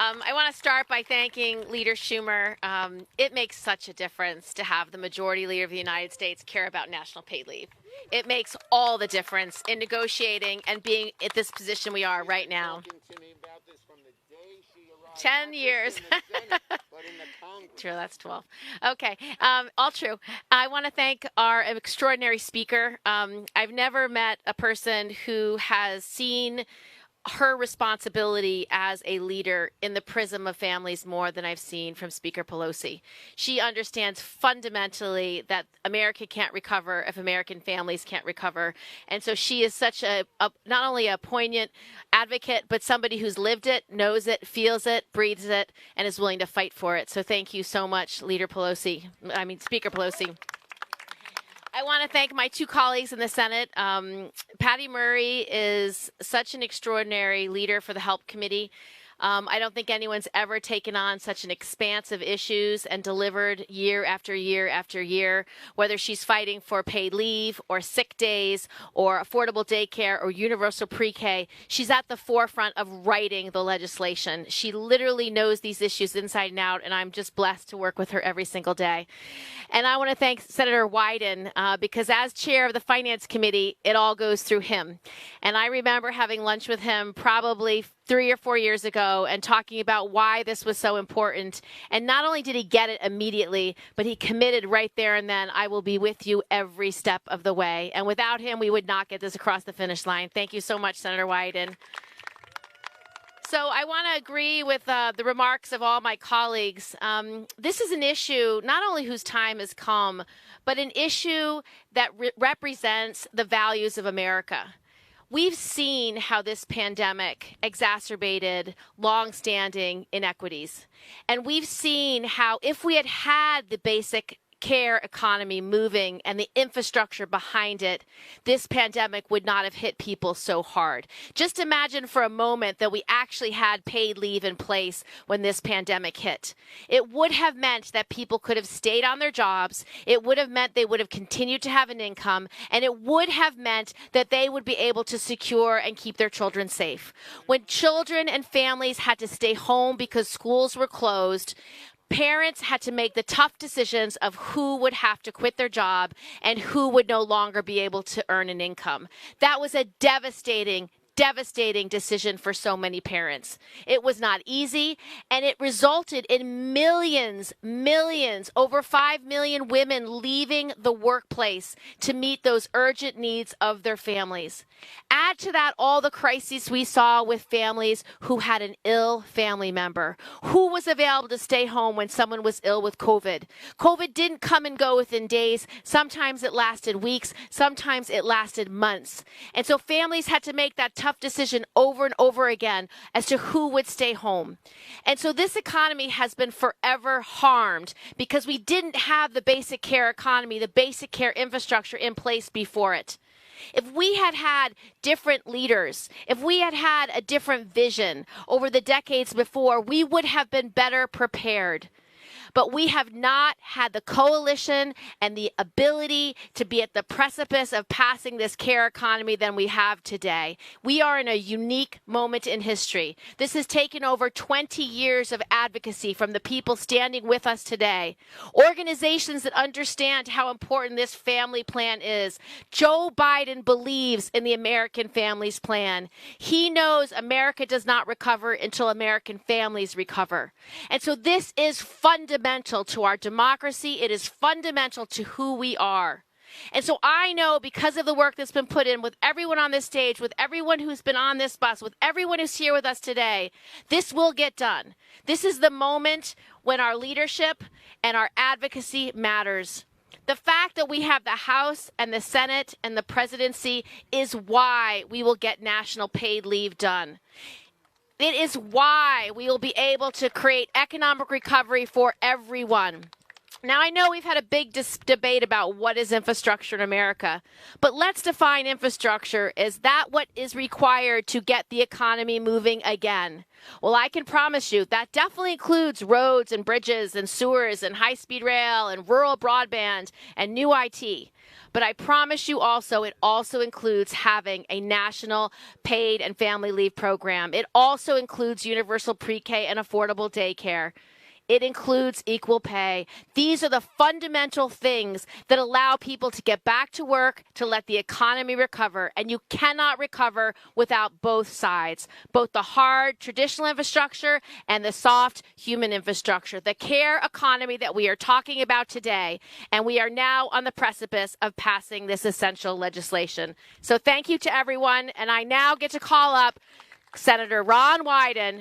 I want to start by thanking Leader Schumer. It makes such a difference to have the majority leader of the United States care about national paid leave. It makes all the difference in negotiating and being at this position we are right now. 10 years. True, that's 12. Okay, all true. I want to thank our extraordinary speaker. I've never met a person who has seen her responsibility as a leader in the prism of families more than I've seen from Speaker Pelosi. She understands fundamentally that America can't recover if American families can't recover. And so she is such a not only a poignant advocate, but somebody who's lived it, knows it, feels it, breathes it, and is willing to fight for it. So thank you so much, Speaker Pelosi. I want to thank my two colleagues in the Senate. Patty Murray is such an extraordinary leader for the Help Committee. I don't think anyone's ever taken on such an expansive issues and delivered year after year after year, whether she's fighting for paid leave or sick days or affordable daycare or universal pre-K. She's at the forefront of writing the legislation. She literally knows these issues inside and out, and I'm just blessed to work with her every single day. And I want to thank Senator Wyden because as chair of the Finance Committee, it all goes through him. And I remember having lunch with him probably 3 or 4 years ago and talking about why this was so important. And not only did he get it immediately, but he committed right there and then, I will be with you every step of the way. And without him, we would not get this across the finish line. Thank you so much, Senator Wyden. So I want to agree with the remarks of all my colleagues. This is an issue not only whose time has come, but an issue that represents the values of America. We've seen how this pandemic exacerbated longstanding inequities. And we've seen how if we had had the basic care economy moving and the infrastructure behind it, this pandemic would not have hit people so hard. Just imagine for a moment that we actually had paid leave in place when this pandemic hit. It would have meant that people could have stayed on their jobs. It would have meant they would have continued to have an income, and it would have meant that they would be able to secure and keep their children safe. When children and families had to stay home because schools were closed, parents had to make the tough decisions of who would have to quit their job and who would no longer be able to earn an income. That was a devastating decision for so many parents. It was not easy, and it resulted in millions, over 5 million women leaving the workplace to meet those urgent needs of their families. Add to that all the crises we saw with families who had an ill family member. Who was available to stay home when someone was ill with COVID? COVID didn't come and go within days. Sometimes it lasted weeks. Sometimes it lasted months. And so families had to make that tough decision over and over again as to who would stay home. And so this economy has been forever harmed because we didn't have the basic care economy, the basic care infrastructure in place before it. If we had had different leaders, if we had had a different vision over the decades before, we would have been better prepared. But we have not had the coalition and the ability to be at the precipice of passing this care economy than we have today. We are in a unique moment in history. This has taken over 20 years of advocacy from the people standing with us today. Organizations that understand how important this family plan is. Joe Biden believes in the American Families Plan. He knows America does not recover until American families recover. And so this is fundamental to our democracy. It is fundamental to who we are. And so I know because of the work that's been put in with everyone on this stage, with everyone who's been on this bus, with everyone who's here with us today, this will get done. This is the moment when our leadership and our advocacy matters. The fact that we have the House and the Senate and the presidency is why we will get national paid leave done. It is why we will be able to create economic recovery for everyone. Now, I know we've had a big debate about what is infrastructure in America, but let's define infrastructure. Is that what is required to get the economy moving again? Well, I can promise you that definitely includes roads and bridges and sewers and high-speed rail and rural broadband and new IT. But I promise you also, it also includes having a national paid and family leave program. It also includes universal pre-K and affordable daycare. It includes equal pay. These are the fundamental things that allow people to get back to work, to let the economy recover. And you cannot recover without both sides, both the hard traditional infrastructure and the soft human infrastructure, the care economy that we are talking about today. And we are now on the precipice of passing this essential legislation. So thank you to everyone. And I now get to call up Senator Ron Wyden,